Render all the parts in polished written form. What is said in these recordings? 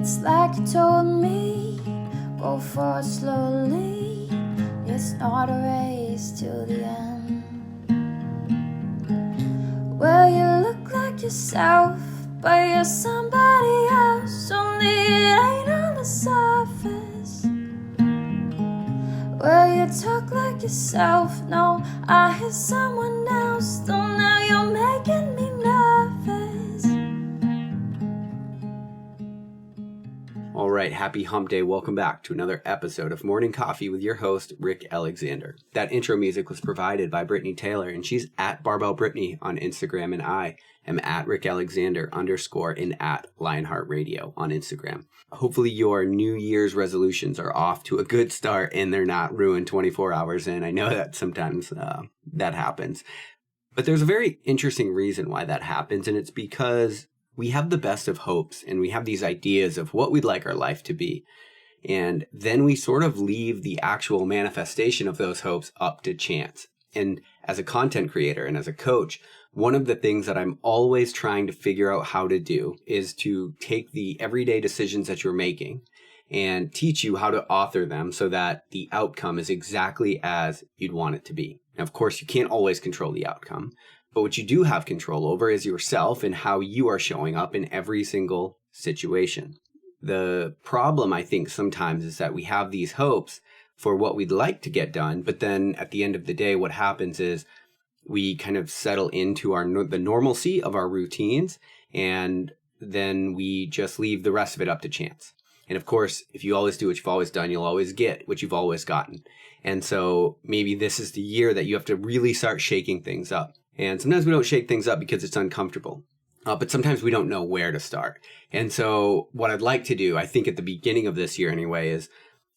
It's like you told me, go for it slowly. It's not a race till the end. Well, you look like yourself, but you're somebody else. Only it ain't on the surface. Well, you talk like yourself. No, I hear someone else. Though now you're making me nervous. All right, happy hump day. Welcome back to another episode of Morning Coffee with your host, Rick Alexander. That intro music was provided by Brittany Taylor, and she's at Barbell Brittany on Instagram, and I am at Rick Alexander _ and at Lionheart Radio on Instagram. Hopefully your New Year's resolutions are off to a good start and they're not ruined 24 hours in. I know that sometimes that happens. But there's a very interesting reason why that happens, and it's because we have the best of hopes and we have these ideas of what we'd like our life to be. And then we sort of leave the actual manifestation of those hopes up to chance. And as a content creator and as a coach, one of the things that I'm always trying to figure out how to do is to take the everyday decisions that you're making and teach you how to author them so that the outcome is exactly as you'd want it to be. Now, of course, you can't always control the outcome, but what you do have control over is yourself and how you are showing up in every single situation. The problem, I think, sometimes is that we have these hopes for what we'd like to get done, but then at the end of the day, what happens is we kind of settle into the normalcy of our routines, and then we just leave the rest of it up to chance. And of course, if you always do what you've always done, you'll always get what you've always gotten. And so maybe this is the year that you have to really start shaking things up. And sometimes we don't shake things up because it's uncomfortable. But sometimes we don't know where to start. And so what I'd like to do, I think at the beginning of this year anyway, is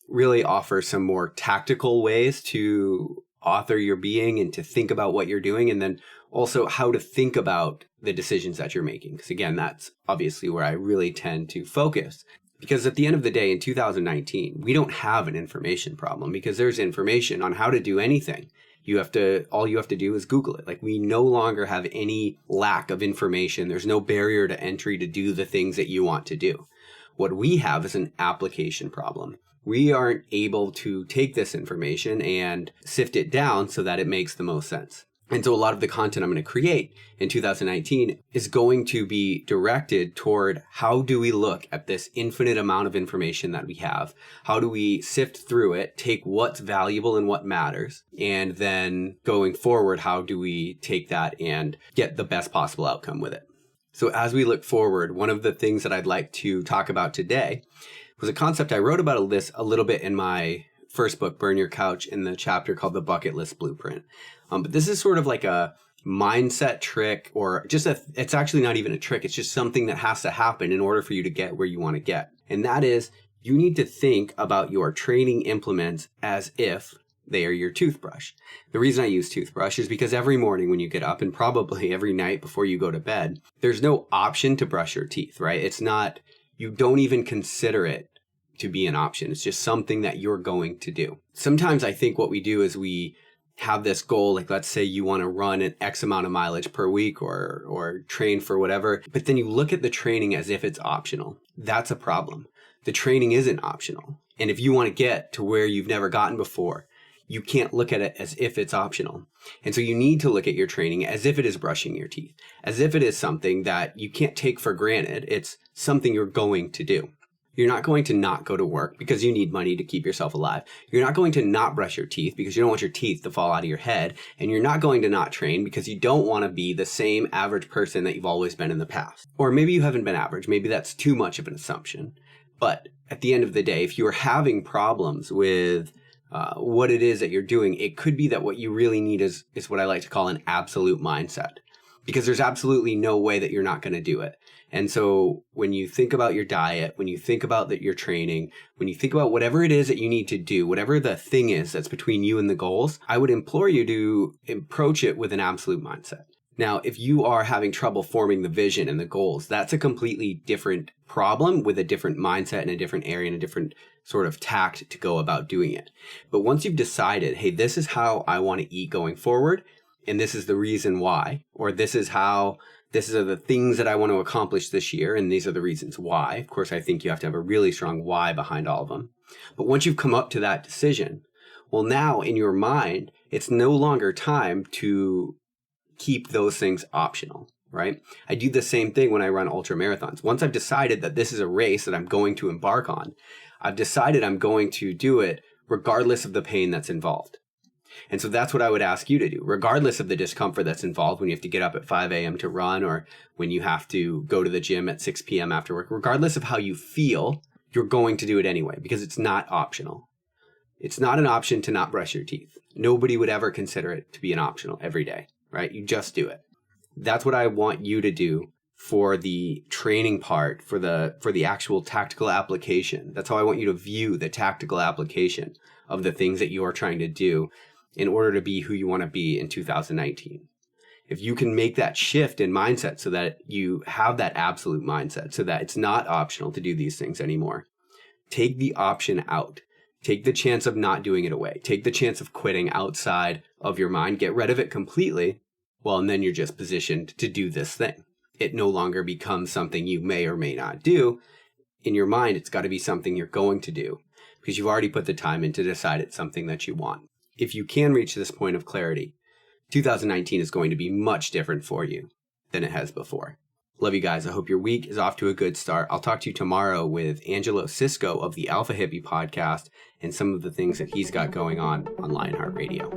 really offer some more tactical ways to author your being and to think about what you're doing, and then also how to think about the decisions that you're making. Because again, that's obviously where I really tend to focus. Because at the end of the day, in 2019, we don't have an information problem because there's information on how to do anything. All you have to do is Google it. Like, we no longer have any lack of information. There's no barrier to entry to do the things that you want to do. What we have is an application problem. We aren't able to take this information and sift it down so that it makes the most sense. And so a lot of the content I'm going to create in 2019 is going to be directed toward how do we look at this infinite amount of information that we have? How do we sift through it, take what's valuable and what matters? And then going forward, how do we take that and get the best possible outcome with it? So as we look forward, one of the things that I'd like to talk about today was a concept I wrote about a little bit in my first book, Burn Your Couch, in the chapter called The Bucket List Blueprint. But this is sort of like a mindset trick, or it's actually not even a trick. It's just something that has to happen in order for you to get where you want to get. And that is, you need to think about your training implements as if they are your toothbrush. The reason I use toothbrush is because every morning when you get up, and probably every night before you go to bed, there's no option to brush your teeth, right? You don't even consider it to be an option. It's just something that you're going to do. Sometimes I think what we do is we have this goal, like let's say you want to run an X amount of mileage per week or train for whatever, but then you look at the training as if it's optional. That's a problem. The training isn't optional. And if you want to get to where you've never gotten before, you can't look at it as if it's optional. And so you need to look at your training as if it is brushing your teeth, as if it is something that you can't take for granted. It's something you're going to do. You're not going to not go to work because you need money to keep yourself alive. You're not going to not brush your teeth because you don't want your teeth to fall out of your head. And you're not going to not train because you don't want to be the same average person that you've always been in the past. Or maybe you haven't been average. Maybe that's too much of an assumption. But at the end of the day, if you're having problems with what it is that you're doing, it could be that what you really need is what I like to call an absolute mindset. Because there's absolutely no way that you're not going to do it. And so when you think about your diet, when you think about your training, when you think about whatever it is that you need to do, whatever the thing is that's between you and the goals, I would implore you to approach it with an absolute mindset. Now, if you are having trouble forming the vision and the goals, that's a completely different problem with a different mindset and a different area and a different sort of tact to go about doing it. But once you've decided, hey, this is how I want to eat going forward, and this is the reason why, or this is how These are the things that I want to accomplish this year, and these are the reasons why. Of course, I think you have to have a really strong why behind all of them. But once you've come up to that decision, well, now in your mind, it's no longer time to keep those things optional, right? I do the same thing when I run ultra marathons. Once I've decided that this is a race that I'm going to embark on, I've decided I'm going to do it regardless of the pain that's involved. And so that's what I would ask you to do, regardless of the discomfort that's involved when you have to get up at 5 a.m. to run, or when you have to go to the gym at 6 p.m. after work. Regardless of how you feel, you're going to do it anyway, because it's not optional. It's not an option to not brush your teeth. Nobody would ever consider it to be an optional every day, right? You just do it. That's what I want you to do for the training part, for the actual tactical application. That's how I want you to view the tactical application of the things that you are trying to do in order to be who you want to be in 2019. If you can make that shift in mindset so that you have that absolute mindset, so that it's not optional to do these things anymore, take the option out. Take the chance of not doing it away. Take the chance of quitting outside of your mind. Get rid of it completely. Well, and then you're just positioned to do this thing. It no longer becomes something you may or may not do. In your mind, it's got to be something you're going to do, because you've already put the time in to decide it's something that you want. If you can reach this point of clarity, 2019 is going to be much different for you than it has before. Love you guys. I hope your week is off to a good start. I'll talk to you tomorrow with Angelo Cisco of the Alpha Hippie podcast and some of the things that he's got going on Lionheart Radio.